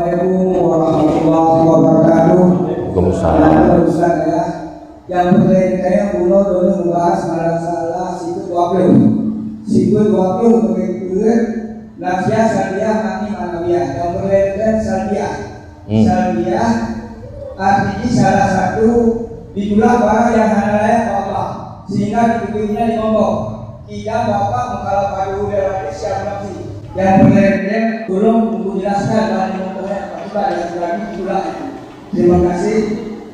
Assalamualaikum warahmatullahi wabarakatuh. Waalaikumsalam. Ustaz ya, yang berkaitan ulo dulu membahas masalah sikut 20. Sikut 20 berkaitan nafsia salbiah kami manawiah. Yang berkaitan salbiah. Salbiah artinya salah satu ditulah barang yang halal Allah sehingga dipikirnya dimombok. Tidak bapak mengkalau padu dari siapa nafsi. Yang berkaitan belum menjelaskan dan dimomboknya akibat yang lagi ditulah. Terima kasih.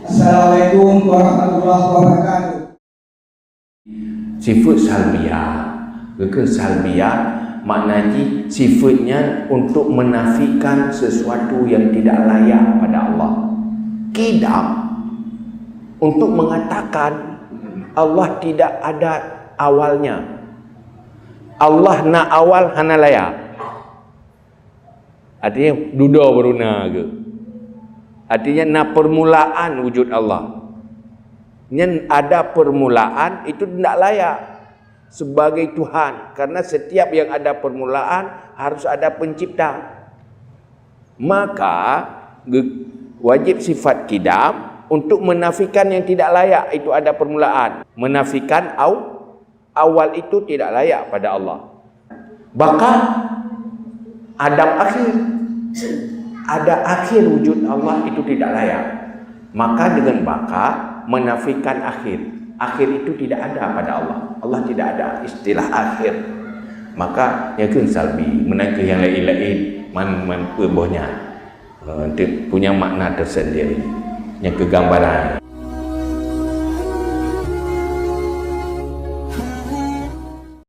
Assalamualaikum warahmatullahi wabarakatuh. Sifat salbiah, salbiah maknanya sifatnya untuk menafikan sesuatu yang tidak layak pada Allah. Kidam untuk mengatakan Allah tidak ada awalnya. Allah nak awal hana layak. Artinya duda beruna ke. Artinya na permulaan wujud Allah. Yang ada permulaan itu tidak layak sebagai Tuhan, karena setiap yang ada permulaan harus ada pencipta. Maka wajib sifat kidam untuk menafikan yang tidak layak itu ada permulaan, menafikan awal itu tidak layak pada Allah. Bahkan Adam ada akhir wujud Allah itu tidak layak. Maka dengan baka menafikan akhir itu tidak ada pada Allah. Allah tidak ada istilah akhir. Maka yang salbi menangkap yang lain-lain man perbohnya punya makna tersendiri, yang kegambaran